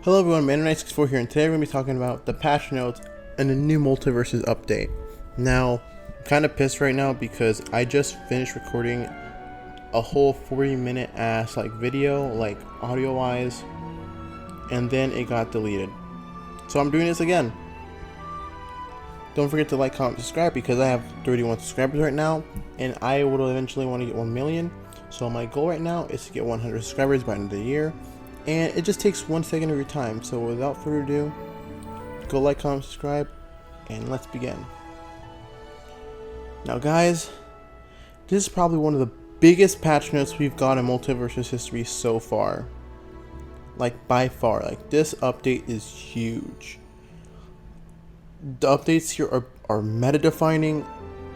Hello everyone, Man94 here, and today we're going to be talking about the patch notes and the new Multiversus update. Now, I'm kind of pissed right now because I just finished recording a whole 40-minute ass video, audio-wise, and then it got deleted. So I'm doing this again. Don't forget to like, comment, subscribe because I have 31 subscribers right now, and I will eventually want to get 1 million. So my goal right now is to get 100 subscribers by the end of the year. And it just takes 1 second of your time. So without further ado, go like, comment, subscribe, and let's begin. Now guys, this is probably one of the biggest patch notes we've got in Multiversus history so far. By far. This update is huge. The updates here are meta defining,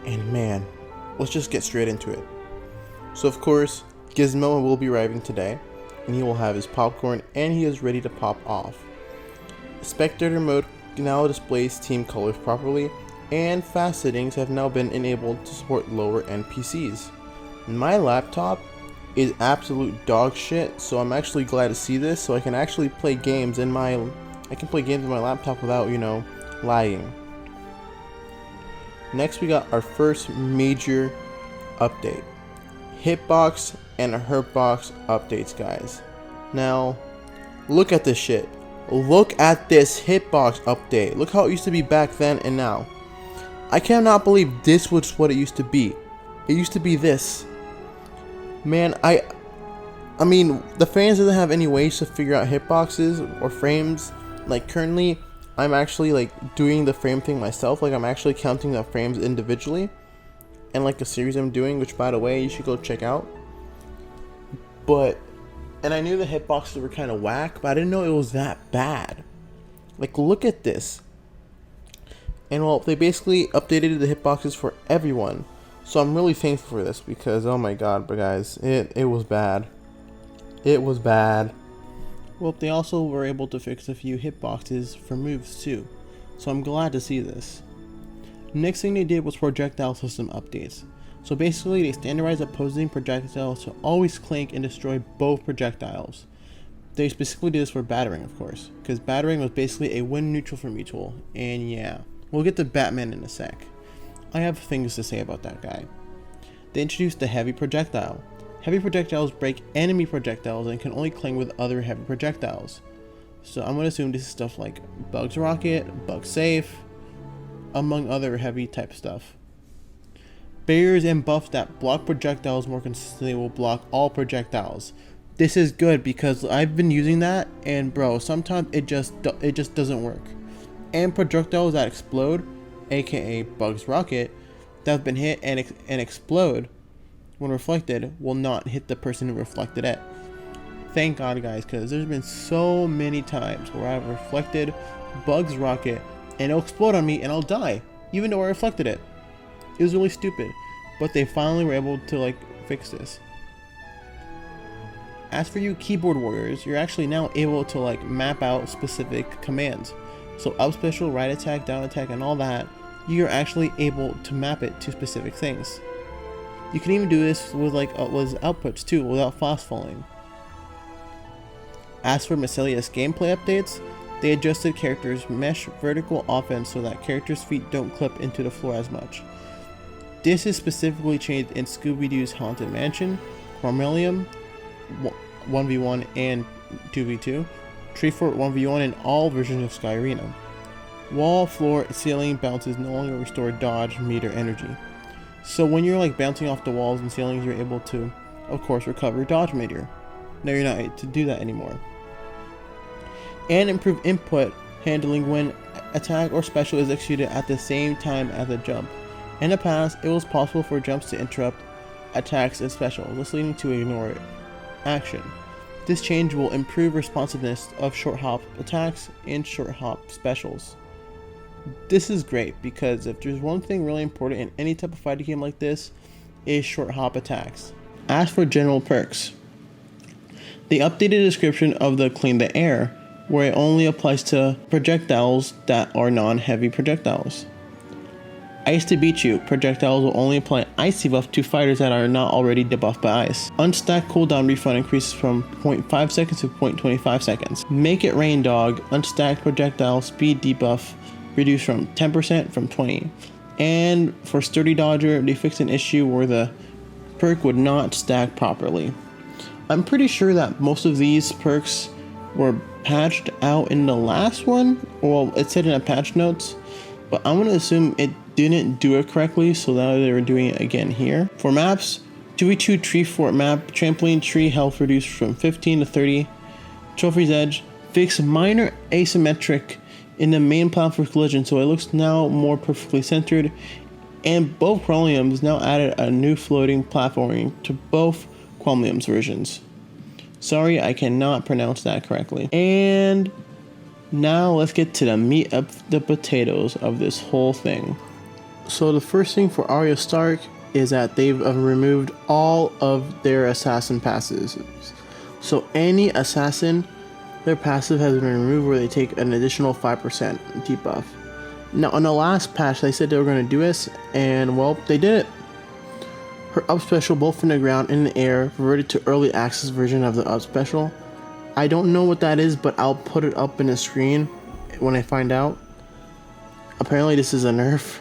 and man, let's just get straight into it. So of course, Gizmo will be arriving today, and he will have his popcorn and he is ready to pop off. Spectator mode now displays team colors properly, and fast settings have now been enabled to support lower end PCs. My laptop is absolute dog shit, so I'm actually glad to see this, so I can actually play games in my laptop without, lagging. Next we got our first major update. Hitbox and Hurtbox updates, guys. Now, look at this shit. Look at this Hitbox update. Look how it used to be back then and now. I cannot believe this was what it used to be. It used to be this. Man, I mean, the fans doesn't have any ways to figure out hitboxes or frames. Currently, I'm actually doing the frame thing myself. I'm actually counting the frames individually. And a series I'm doing, which by the way, you should go check out. And I knew the hitboxes were kind of whack, but I didn't know it was that bad. Look at this. And well, they basically updated the hitboxes for everyone. So I'm really thankful for this because, oh my god, but guys, it was bad. It was bad. Well, they also were able to fix a few hitboxes for moves too. So I'm glad to see this. Next thing they did was projectile system updates. So basically they standardized opposing projectiles to always clink and destroy both projectiles. They specifically did this for battering, of course, because battering was basically a win neutral for mutual, and yeah, we'll get to Batman in a sec. I have things to say about that guy. They introduced the heavy projectile. Heavy projectiles break enemy projectiles and can only cling with other heavy projectiles. So I'm going to assume this is stuff like Bug's Rocket, Bug Safe, among other heavy type stuff. Barriers and buffs that block projectiles more consistently will block all projectiles. This is good because I've been using that, and bro, sometimes it just doesn't work. And projectiles that explode, aka Bug's Rocket, that have been hit and explode when reflected will not hit the person who reflected it. Thank God, guys, because there's been so many times where I've reflected Bug's Rocket and it'll explode on me and I'll die, even though I reflected it. It was really stupid, but they finally were able to fix this. As for you keyboard warriors, you're actually now able to map out specific commands. So up special, right attack, down attack, and all that, you're actually able to map it to specific things. You can even do this with with outputs too, without fast falling. As for miscellaneous gameplay updates, they adjusted characters' mesh vertical offense so that characters' feet don't clip into the floor as much. This is specifically changed in Scooby-Doo's Haunted Mansion, Carmelium 1v1 and 2v2, Treefort 1v1, and all versions of Sky Arena. Wall, floor, ceiling bounces no longer restore dodge meter energy. So when you're bouncing off the walls and ceilings, you're able to, of course, recover dodge meter. Now you're not able to do that anymore. And improve input handling when attack or special is executed at the same time as a jump. In the past, it was possible for jumps to interrupt attacks and specials, thus leading to ignore action. This change will improve responsiveness of short hop attacks and short hop specials. This is great because if there's one thing really important in any type of fighting game like this, is short hop attacks. As for general perks, they updated the description of the Clean the Air, where it only applies to projectiles that are non-heavy projectiles. Ice to beat you. Projectiles will only apply ice debuff to fighters that are not already debuffed by ice. Unstack cooldown refund increases from 0.5 seconds to 0.25 seconds. Make it rain, dog. Unstacked projectile speed debuff reduced from 10% from 20. And for Sturdy Dodger, they fixed an issue where the perk would not stack properly. I'm pretty sure that most of these perks were patched out in the last one. Well, it said in the patch notes, but I'm gonna assume it didn't do it correctly, so now they were doing it again here. For maps, 2v2 Tree Fort map, trampoline tree health reduced from 15 to 30. Trophy's Edge, fix minor asymmetric in the main platform for collision, so it looks now more perfectly centered. And both Chromiums now added a new floating platforming to both Chromiums versions. Sorry, I cannot pronounce that correctly. And now let's get to the meat of the potatoes of this whole thing. So the first thing for Arya Stark is that they've removed all of their assassin passes. So any assassin, their passive has been removed where they take an additional 5% debuff. Now on the last patch they said they were going to do this, and well, they did it. Her up special both in the ground and in the air reverted to early access version of the up special. I don't know what that is, but I'll put it up in the screen when I find out. Apparently this is a nerf.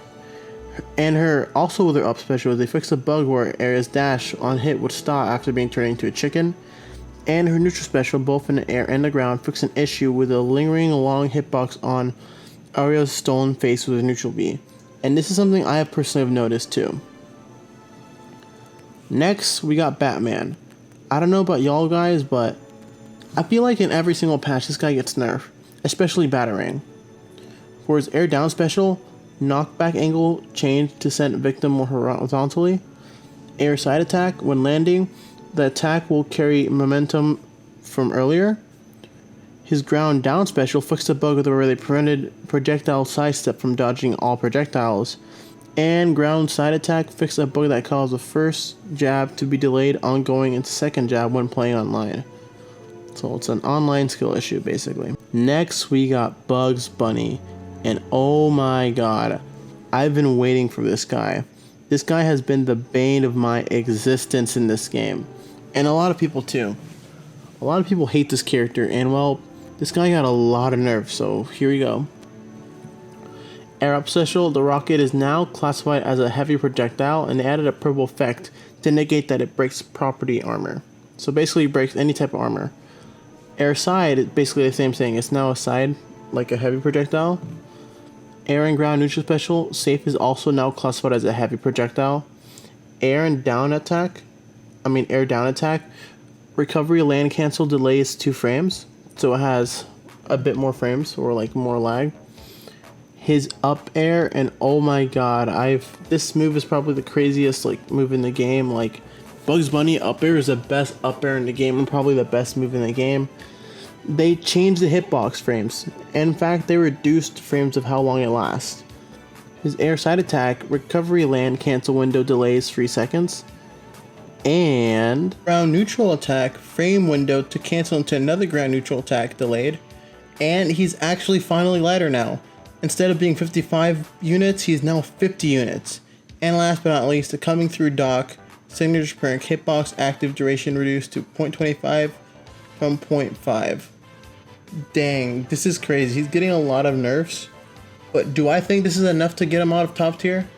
And her also with her up special, they fixed a bug where Arya's dash on hit would stop after being turned into a chicken. And her neutral special, both in the air and the ground, fixed an issue with a lingering long hitbox on Arya's stolen face with a neutral B. And this is something I have personally noticed too. Next, we got Batman. I don't know about y'all guys, but I feel like in every single patch this guy gets nerfed, especially Batarang. For his air down special, knockback angle changed to send victim more horizontally. Air side attack, when landing, the attack will carry momentum from earlier. His ground down special fixed a bug where they prevented projectile sidestep from dodging all projectiles. And ground side attack fixed a bug that caused the first jab to be delayed on going into second jab when playing online. So it's an online skill issue basically. Next we got Bugs Bunny. And oh my god, I've been waiting for this guy. This guy has been the bane of my existence in this game. And a lot of people too. A lot of people hate this character, and well, this guy got a lot of nerfs, so here we go. Air up special, the rocket is now classified as a heavy projectile, and they added a purple effect to negate that it breaks property armor. So basically it breaks any type of armor. Air side is basically the same thing. It's now a side, like a heavy projectile. Air and ground neutral special, safe is also now classified as a heavy projectile. Air down attack, recovery land cancel delays 2 frames, so it has a bit more frames or like more lag. His up air, and oh my god, this move is probably the craziest like move in the game. Like Bugs Bunny up air is the best up air in the game and probably the best move in the game. They changed the hitbox frames. In fact, they reduced frames of how long it lasts. His air side attack, recovery land cancel window delays 3 seconds. And ground neutral attack, frame window to cancel into another ground neutral attack delayed. And he's actually finally lighter now. Instead of being 55 units, he's now 50 units. And last but not least, the coming through dock, signature perk, hitbox active duration reduced to 0.25 from 0.5. Dang, this is crazy. He's getting a lot of nerfs, but do I think this is enough to get him out of top tier?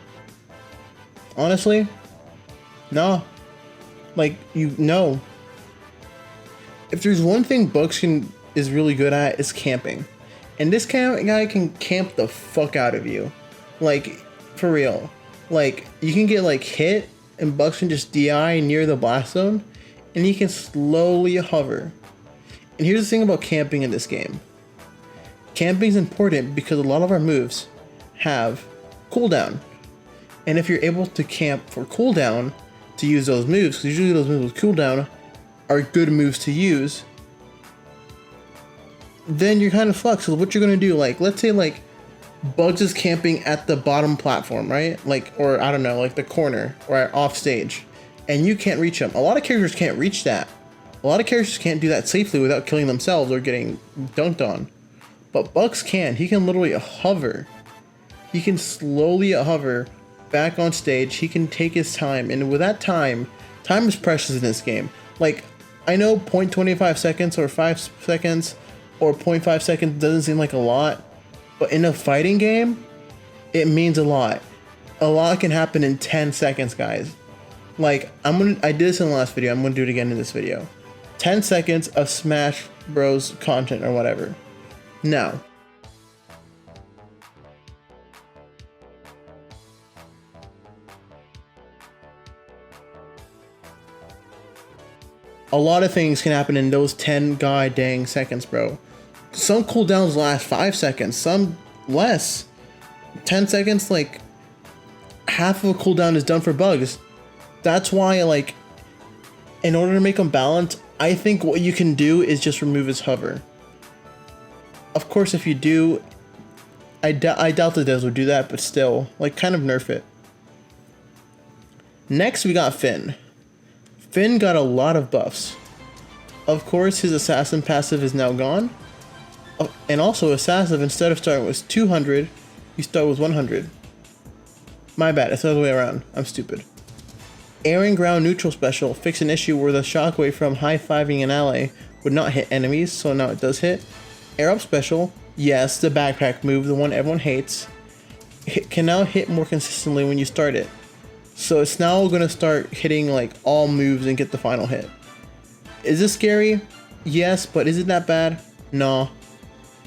Honestly, no. Like, no. If there's one thing Bugs is really good at, it's camping. And this guy can camp the fuck out of you. Like, for real. Like, you can get like hit and Bugs can just DI near the blast zone, and he can slowly hover. And here's the thing about camping in this game. Camping is important because a lot of our moves have cooldown. And if you're able to camp for cooldown to use those moves, because usually those moves with cooldown are good moves to use, then you're kind of fucked. So what you're going to do, like, let's say like Bugs is camping at the bottom platform, right? Like, or I don't know, like the corner or off stage, and you can't reach him. A lot of characters can't reach that. A lot of characters can't do that safely without killing themselves or getting dunked on. But Bugs can. He can literally hover. he can slowly hover back on stage. He can take his time, and with that time is precious in this game. Like, I know 0.25 seconds or 5 seconds or 0.5 seconds doesn't seem like a lot, but in a fighting game, it means a lot. A lot can happen in 10 seconds, guys. Like, I did this in the last video, I'm gonna do it again in this video. 10 seconds of Smash Bros content or whatever. Now, a lot of things can happen in those 10 god dang seconds, bro. Some cooldowns last 5 seconds, some less. 10 seconds, like, half of a cooldown is done for bugs. That's why, like, in order to make them balanced, I think what you can do is just remove his hover. Of course, if you do, I doubt the devs would do that, but still, like, kind of nerf it. Next, we got Finn. Finn got a lot of buffs. Of course, his assassin passive is now gone. And also, assassin, instead of starting with 200, you start with 100. My bad, it's the other way around. I'm stupid. Air and ground neutral special fixed an issue where the shockwave from high-fiving an ally would not hit enemies, so now it does hit. Air up special, yes, the backpack move, the one everyone hates, can now hit more consistently when you start it. So it's now going to start hitting like all moves and get the final hit. Is this scary? Yes, but is it that bad? No.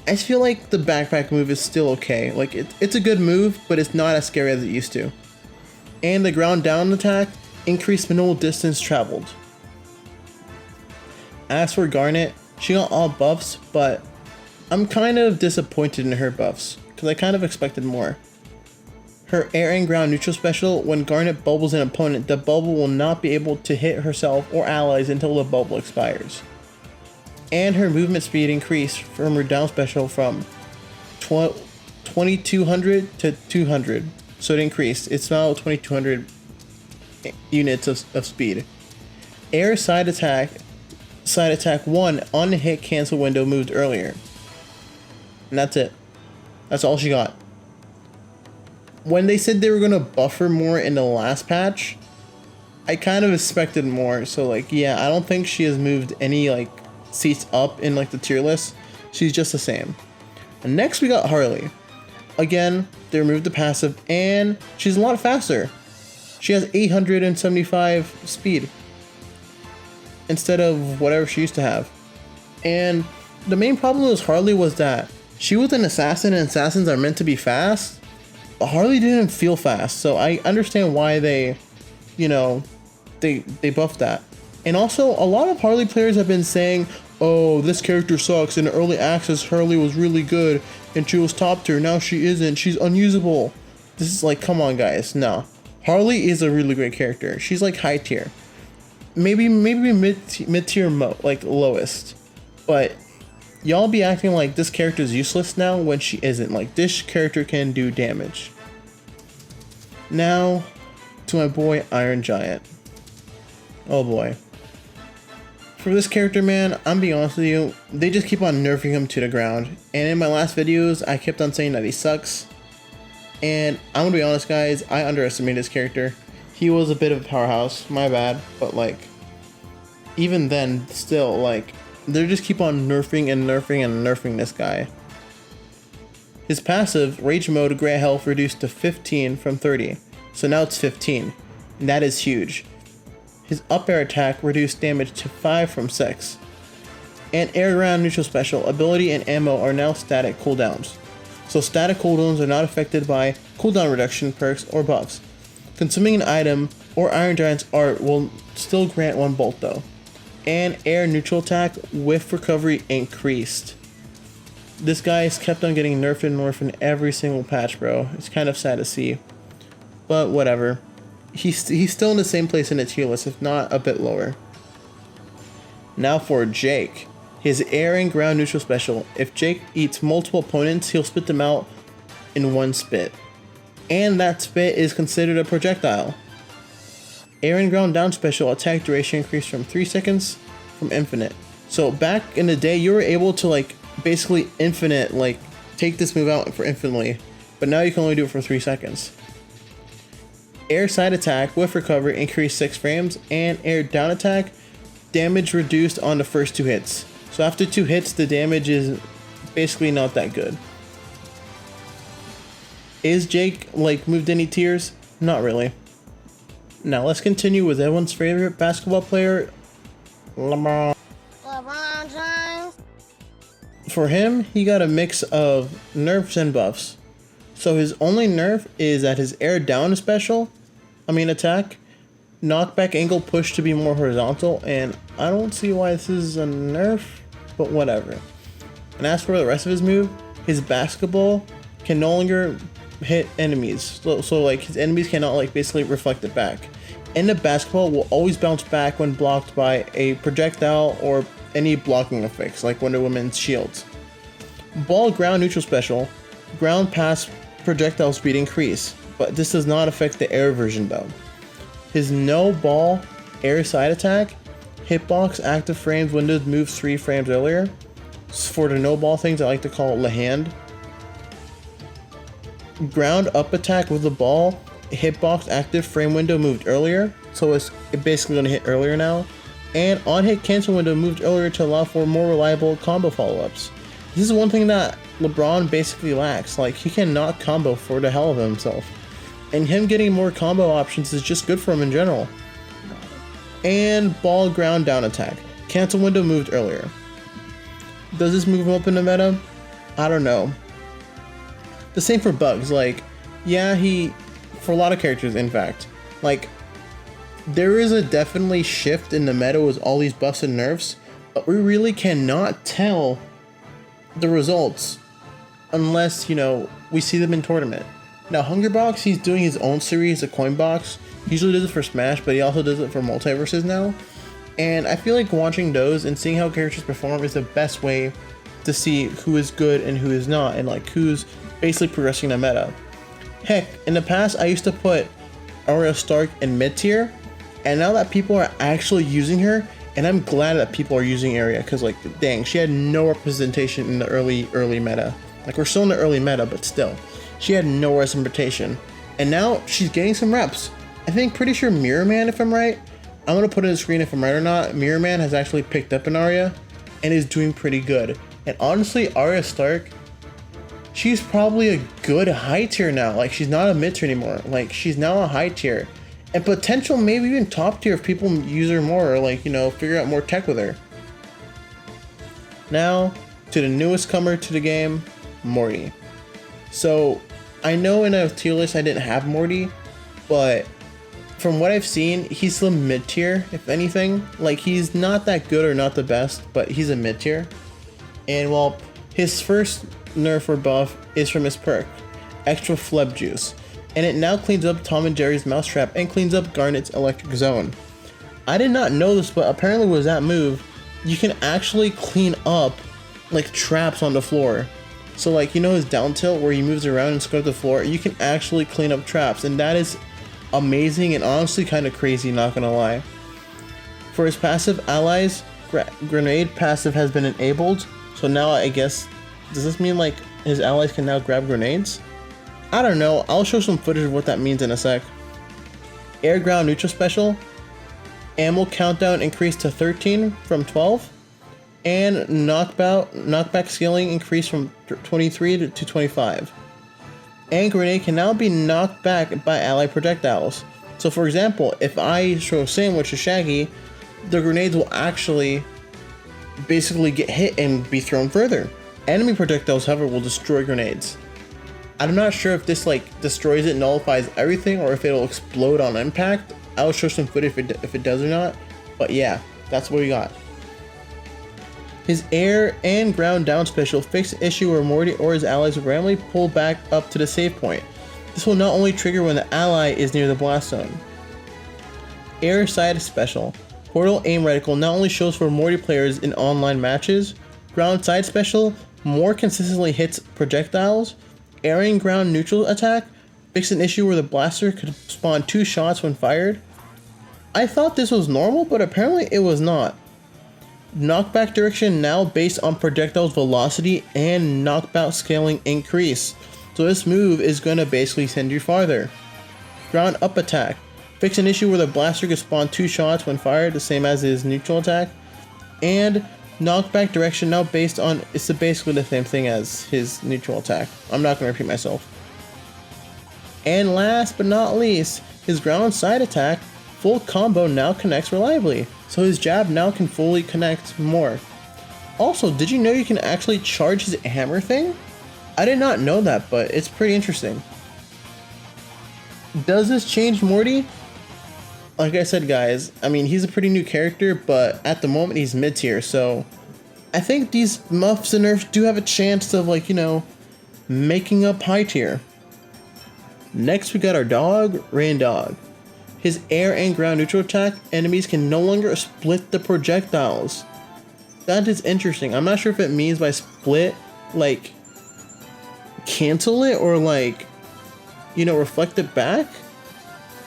I just feel like the backpack move is still okay. Like, it's a good move, but it's not as scary as it used to. And the ground down attack increased minimal distance traveled. As for Garnet, she got all buffs, but I'm kind of disappointed in her buffs, because I kind of expected more. Her air and ground neutral special, when Garnet bubbles an opponent, the bubble will not be able to hit herself or allies until the bubble expires. And her movement speed increased from her down special from 2200 to 200. So it increased. It's now 2200 units of speed. Air side attack 1 on the hit cancel window moved earlier. And that's it. That's all she got. When they said they were going to buffer more in the last patch, I kind of expected more. So, like, yeah, I don't think she has moved any, like, seats up in, like, the tier list. She's just the same. And next we got Harley. Again, they removed the passive, and she's a lot faster. She has 875 speed instead of whatever she used to have. And the main problem with Harley was that she was an assassin, and assassins are meant to be fast. But Harley didn't feel fast, so I understand why they, you know, they buffed that. And also, a lot of Harley players have been saying, oh, this character sucks. In early access, Harley was really good, and she was top tier. Now she isn't. She's unusable. This is like, come on, guys. No. Harley is a really great character. She's like high tier. Maybe mid tier, like lowest. But y'all be acting like this character is useless now when she isn't. Like, this character can do damage. Now, to my boy Iron Giant. Oh boy. For this character, man, I'm being honest with you, they just keep on nerfing him to the ground. And in my last videos, I kept on saying that he sucks. And I'm gonna be honest, guys, I underestimated this character. He was a bit of a powerhouse, my bad. But, like, even then, still, like, they just keep on nerfing and nerfing and nerfing this guy. His passive, Rage Mode, Grey Health reduced to 15 from 30. So now it's 15. And that is huge. His up air attack reduced damage to 5 from 6. And air ground neutral special, ability and ammo are now static cooldowns. So static cooldowns are not affected by cooldown reduction perks or buffs. Consuming an item or Iron Giant's art will still grant 1 bolt though. And air neutral attack with recovery increased. This guy's kept on getting nerfed and nerfed in every single patch, bro. It's kind of sad to see. But whatever. He's still in the same place in the tier list, if not a bit lower. Now for Jake. His air and ground neutral special. If Jake eats multiple opponents, he'll spit them out in 1 spit. And that spit is considered a projectile. Air and ground down special attack duration increased from 3 seconds from infinite. So back in the day, you were able to, like, basically infinite, like, take this move out for infinitely. but now you can only do it for 3 seconds. Air side attack with recovery increased 6 frames, and air down attack, damage reduced on the first 2 hits. So after 2 hits, the damage is basically not that good. Is Jake like moved any tiers? Not really. Now let's continue with everyone's favorite basketball player, LeBron James. For him, he got a mix of nerfs and buffs. So his only nerf is that his air down attack, knockback angle pushed to be more horizontal, and I don't see why this is a nerf, but whatever. And as for the rest of his move, his basketball can no longer hit enemies. So like his enemies cannot like basically reflect it back. And the basketball will always bounce back when blocked by a projectile or any blocking effects like Wonder Woman's shields. Ball ground neutral special, ground pass projectile speed increase, but this does not affect the air version though. His no ball air side attack, hitbox active frames windows moves 3 frames earlier. For the no ball things, I like to call it the hand. Ground up attack with the ball, hitbox active frame window moved earlier, so it's basically going to hit earlier now. And on hit cancel window moved earlier to allow for more reliable combo follow-ups. This is one thing that LeBron basically lacks, like he cannot combo for the hell of himself. And him getting more combo options is just good for him in general. And ball ground down attack, cancel window moved earlier. Does this move him up in the meta? I don't know. The same for bugs, like, yeah, for a lot of characters in fact, like, there is a definitely shift in the meta with all these buffs and nerfs, but we really cannot tell the results unless, we see them in tournament. Now, Hungerbox, he's doing his own series, the Coin Box. He usually does it for Smash, but he also does it for Multiversus now. And I feel like watching those and seeing how characters perform is the best way to see who is good and who is not, and like who's basically progressing the meta. Heck, in the past I used to put Arya Stark in mid tier, and now that people are actually using her, and I'm glad that people are using Arya, because like dang, she had no representation in the early meta. Like we're still in the early meta, but still, she had no representation, and now she's getting some reps. I think pretty sure Mirror Man, if I'm right, I'm gonna put it on the screen if I'm right or not. Mirror Man has actually picked up an Arya and is doing pretty good. And honestly, Arya Stark, she's probably a good high tier now. Like she's not a mid tier anymore. Like she's now a high tier, and potential maybe even top tier if people use her more, or like figure out more tech with her. Now to the newest comer to the game, Morty. So I know in a tier list I didn't have Morty, but from what I've seen, he's still mid tier, if anything. Like he's not that good or not the best, but he's a mid tier. And well, his first nerf or buff is from his perk, Extra Fleb Juice, and it now cleans up Tom and Jerry's Mousetrap and cleans up Garnet's Electric Zone. I did not know this, but apparently with that move, you can actually clean up like traps on the floor. So like his down tilt where he moves around and scrubs the floor, you can actually clean up traps, and that is amazing and honestly kind of crazy, not gonna lie. For his passive allies, grenade passive has been enabled, so now I guess, does this mean like his allies can now grab grenades? I don't know, I'll show some footage of what that means in a sec. Air ground neutral special, ammo countdown increased to 13 from 12, and knockback scaling increased from 23 to 25. And grenade can now be knocked back by ally projectiles. So for example, if I throw a sandwich to Shaggy, the grenades will actually basically get hit and be thrown further. Enemy projectiles, however, will destroy grenades. I'm not sure if this like destroys it, nullifies everything, or if it'll explode on impact. I'll show some footage if it does or not, but yeah, that's what we got. His air and ground down special fixed an issue where Morty or his allies will randomly pull back up to the save point. This will not only trigger when the ally is near the blast zone. Air side special, portal aim reticle not only shows for Morty players in online matches. Ground side special more consistently hits projectiles. Airing ground neutral attack fixed an issue where the blaster could spawn 2 shots when fired. I thought this was normal, but apparently it was not. Knockback direction now based on projectile's velocity and knockback scaling increase. So this move is going to basically send you farther. Ground up attack. Fix an issue where the blaster can spawn 2 shots when fired, the same as his neutral attack. And knockback direction, now based on, it's basically the same thing as his neutral attack. I'm not going to repeat myself. And last but not least, his ground side attack, full combo now connects reliably. So his jab now can fully connect more. Also, did you know you can actually charge his hammer thing? I did not know that, but it's pretty interesting. Does this change Morty? Like I said, guys, I mean, he's a pretty new character, but at the moment he's mid-tier, so I think these muffs and nerfs do have a chance of, like, you know, making up high tier. Next, we got our dog, Rain Dog. His air and ground neutral attack, enemies can no longer split the projectiles. That is interesting. I'm not sure if it means by split, like, cancel it, or like, you know, reflect it back.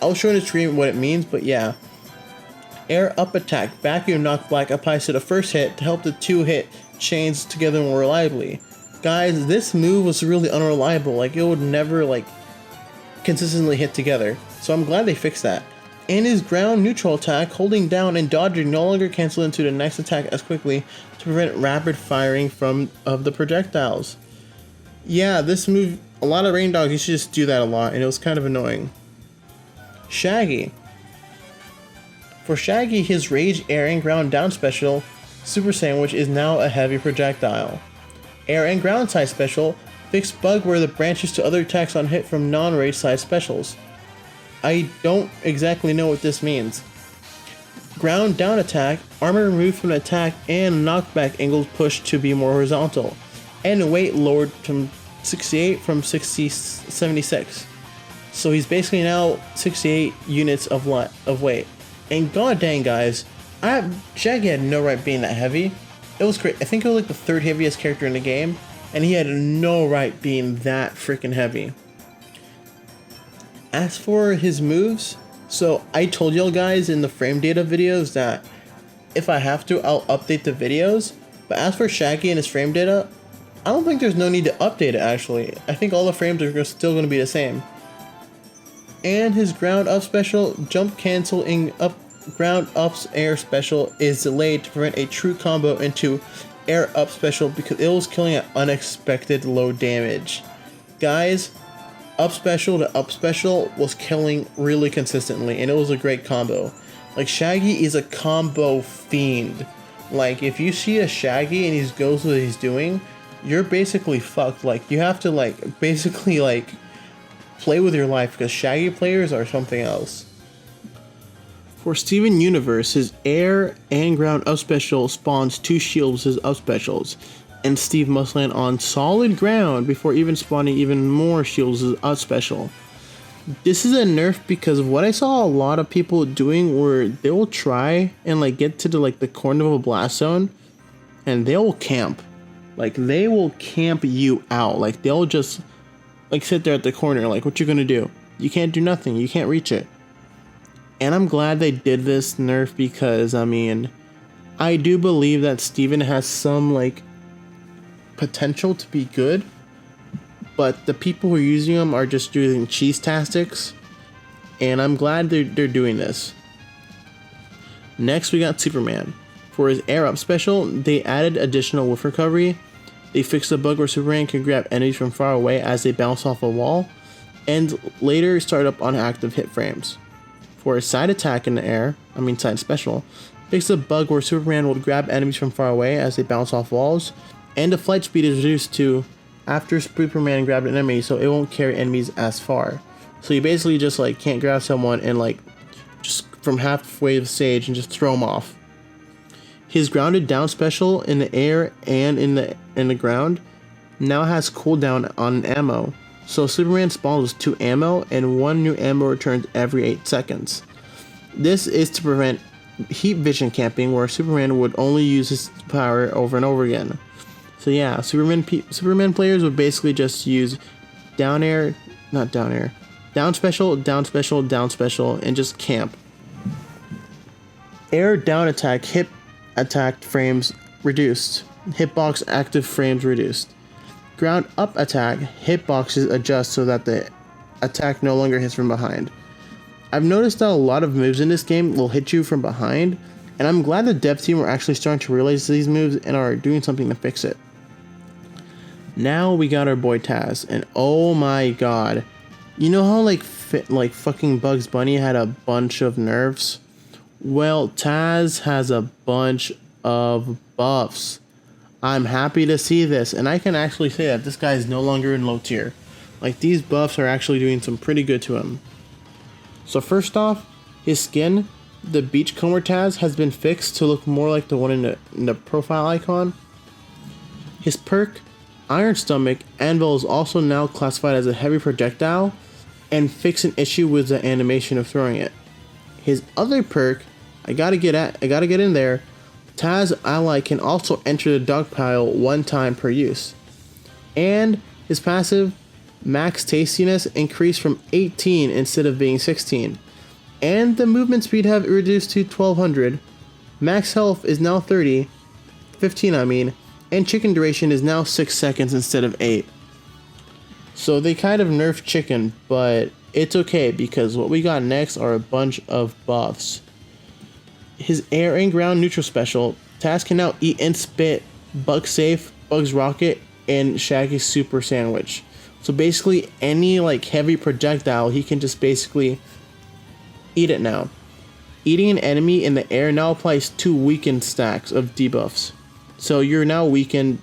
I'll show in the stream what it means, but yeah. Air up attack, vacuum knock back applies to the first hit to help the 2 hit chains together more reliably. Guys, this move was really unreliable, like it would never like consistently hit together, so I'm glad they fixed that. And his ground neutral attack, holding down and dodging no longer cancel into the next attack as quickly to prevent rapid firing of the projectiles. Yeah, this move, a lot of Rain Dogs used to just do that a lot, and it was kind of annoying. Shaggy. For Shaggy, his Rage Air and Ground Down special, Super Sandwich, is now a heavy projectile. Air and Ground side special, fix bug where the branches to other attacks on hit from non-rage side specials. I don't exactly know what this means. Ground down attack, armor removed from the attack and knockback angles pushed to be more horizontal, and weight lowered from 68 from 76. So he's basically now 68 units of weight. And god dang, guys, Shaggy had no right being that heavy. It was great. I think it was like the 3rd heaviest character in the game, and he had no right being that freaking heavy. As for his moves, so I told y'all guys in the frame data videos that if I have to, I'll update the videos. But as for Shaggy and his frame data, I don't think there's no need to update it actually. I think all the frames are still going to be the same. And his ground up special, jump canceling up ground up's air special, is delayed to prevent a true combo into air up special because it was killing at unexpected low damage. Guys, up special to up special was killing really consistently, and it was a great combo. Like, Shaggy is a combo fiend. Like, if you see a Shaggy and he goes what he's doing, you're basically fucked. Like, you have to like basically like play with your life, because Shaggy players are something else. For Steven Universe, his air and ground up special spawns 2 shields as up specials, and Steve must land on solid ground before even spawning even more shields as up special. This is a nerf because of what I saw a lot of people doing, where they will try and like get to the corner of a blast zone, and they will camp. Like, they will camp you out. Like, they'll just like sit there at the corner, like, what you gonna do? You can't do nothing, you can't reach it. And I'm glad they did this nerf, because I mean, I do believe that Steven has some like potential to be good, but the people who are using them are just doing cheese tactics, and I'm glad they're doing this. Next, we got Superman. For his air up special, they added additional whiff recovery. They fixed a bug where Superman can grab enemies from far away as they bounce off a wall, and later start up on active hit frames. For his side attack in the air, side special, fixed a bug where Superman would grab enemies from far away as they bounce off walls, and the flight speed is reduced to after Superman grabbed an enemy, so it won't carry enemies as far. So you basically just like can't grab someone and like just from halfway to the stage and just throw them off. His grounded down special in the air and in the ground now has cooldown on ammo. So Superman spawns with 2 ammo, and 1 new ammo returns every 8 seconds. This is to prevent heat vision camping, where Superman would only use his power over and over again. So yeah, Superman players would basically just use down special, and just camp. Air down attack, hit attack frames reduced. Hitbox active frames reduced. ground up attack, hitboxes adjust so that the attack no longer hits from behind. I've noticed that a lot of moves in this game will hit you from behind, and I'm glad the dev team are actually starting to realize these moves and are doing something to fix it. Now we got our boy Taz, and oh my god. You know how like fucking Bugs Bunny had a bunch of nerfs? Well, Taz has a bunch of buffs. I'm happy to see this, and I can actually say that this guy is no longer in low tier. Like, these buffs are actually doing some pretty good to him. So first off, his skin, the Beachcomber Taz, has been fixed to look more like the one in the profile icon. His perk, Iron Stomach Anvil, is also now classified as a heavy projectile and fix an issue with the animation of throwing it. His other perk, I gotta get in there, Taz ally can also enter the dog pile 1 time per use. And his passive, Max Tastiness, increased from 18 instead of being 16. And the movement speed have reduced to 1200. Max health is now 15 I mean, and chicken duration is now 6 seconds instead of 8. So they kind of nerfed chicken, but it's okay because what we got next are a bunch of buffs. His air and ground neutral special, Taz can now eat and spit Bug Safe, Bugs Rocket, and Shaggy's Super Sandwich. So basically any like heavy projectile, he can just basically eat it now. Eating an enemy in the air now applies 2 weakened stacks of debuffs. So you're now weakened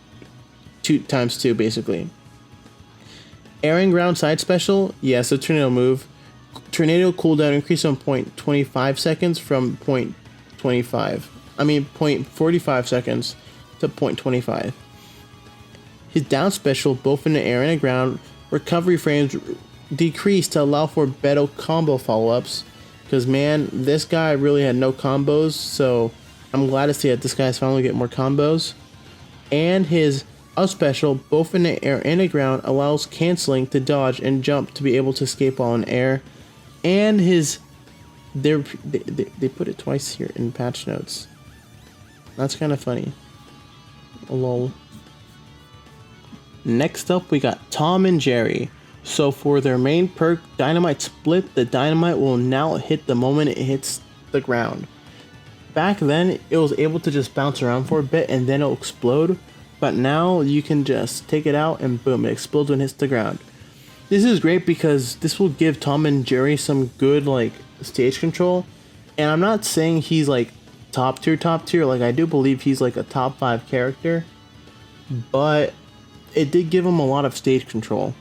2 times 2 basically. Air and ground side special, yes, a tornado move. Tornado cooldown increased from 0.25 seconds from 0.45 seconds to 0.25. His down special, both in the air and the ground, recovery frames decreased to allow for better combo follow-ups. Because man, this guy really had no combos, so I'm glad to see that this guy's finally getting more combos. And his up special, both in the air and the ground, allows canceling to dodge and jump to be able to escape while in air. And his they put it twice here in patch notes. That's kind of funny. Lol. Next up, we got Tom and Jerry. So for their main perk, Dynamite Split, the dynamite will now hit the moment it hits the ground. Back then, it was able to just bounce around for a bit and then it'll explode. But now you can just take it out and boom, it explodes when it hits the ground. This is great because this will give Tom and Jerry some good like stage control. And I'm not saying he's like top tier, like I do believe he's like a top 5 character. But it did give him a lot of stage control.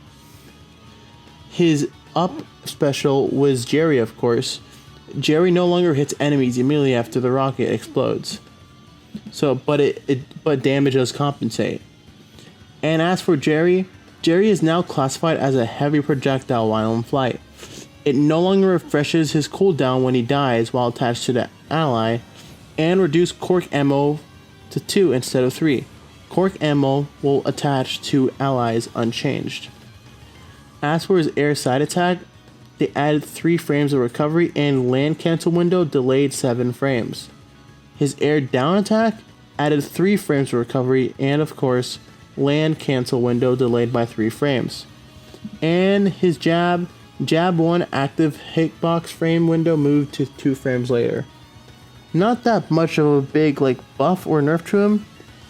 His up special was Jerry, of course. Jerry no longer hits enemies immediately after the rocket explodes. So, but damage does compensate. And as for Jerry is now classified as a heavy projectile while in flight. It no longer refreshes his cooldown when he dies while attached to the ally, and reduce cork ammo to 2 instead of 3. Cork ammo will attach to allies unchanged. As for his air side attack, they added 3 frames of recovery and land cancel window delayed 7 frames. His air down attack added 3 frames of recovery and of course land cancel window delayed by 3 frames. And his jab 1 active hitbox frame window moved to 2 frames later. Not that much of a big like buff or nerf to him.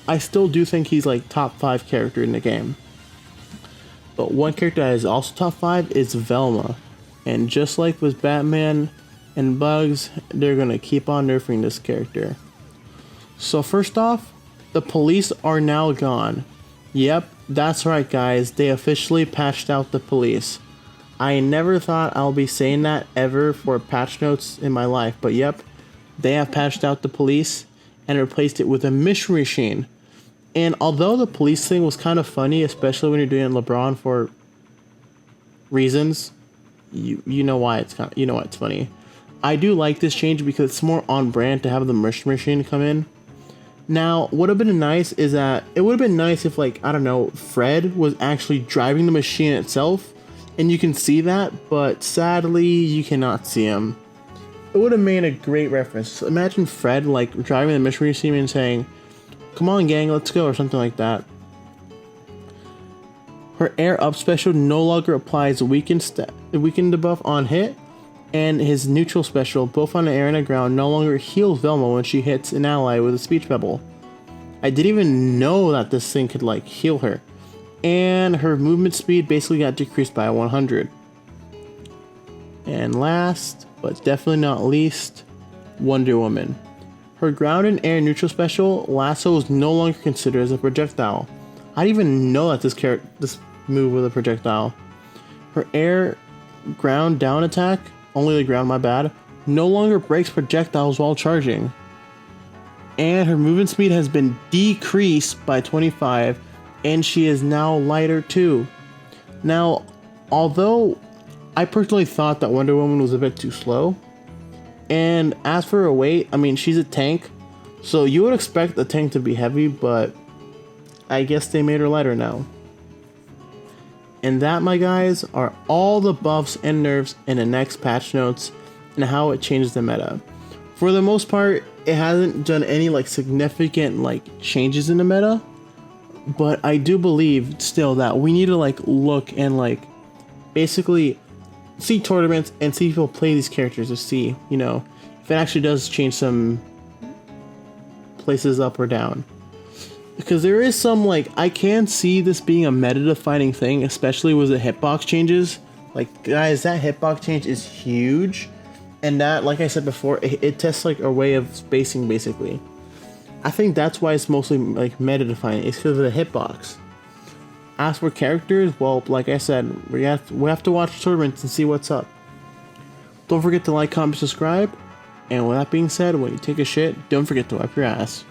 I still do think he's like top 5 character in the game. But one character that is also top 5 is Velma. And just like with Batman and Bugs, they're gonna keep on nerfing this character. So first off, the police are now gone. Yep, that's right guys, they officially patched out the police. I never thought I'll be saying that ever for patch notes in my life, but yep, they have patched out the police and replaced it with a mission machine. And although the police thing was kind of funny, especially when you're doing LeBron for reasons, you know why it's funny. I do like this change because it's more on brand to have the mission machine come in. Now, what would have been nice is that it would have been nice if, like, I don't know, Fred was actually driving the machine itself, and you can see that, but sadly, you cannot see him. It would have made a great reference. Imagine Fred, like, driving the mission machine and saying, "Come on, gang, let's go," or something like that. Her air up special no longer applies weakened debuff on hit, and his neutral special, both on the air and the ground, no longer heals Velma when she hits an ally with a speech bubble. I didn't even know that this thing could like heal her. And her movement speed basically got decreased by 100. And last, but definitely not least, Wonder Woman. Her ground and air neutral special, Lasso, is no longer considered as a projectile. I didn't even know that this move was a projectile. Her air ground down attack, only the ground, my bad, no longer breaks projectiles while charging. And her movement speed has been decreased by 25, and she is now lighter too. Now, although I personally thought that Wonder Woman was a bit too slow, and as for her weight, I mean, she's a tank, so you would expect the tank to be heavy, but I guess they made her lighter now. And that, my guys, are all the buffs and nerfs in the next patch notes and how it changes the meta. For the most part, it hasn't done any like significant like changes in the meta, but I do believe still that we need to like look and like basically see tournaments and see people play these characters to see, you know, if it actually does change some places up or down. Because there is some like, I can see this being a meta defining thing, especially with the hitbox changes. Like guys, that hitbox change is huge, and that, like I said before, it tests like a way of spacing basically. I think that's why it's mostly like meta defining. It's because of the hitbox. As for characters, well, like I said, we have to watch tournaments and see what's up. Don't forget to like, comment, subscribe. And with that being said, when you take a shit, don't forget to wipe your ass.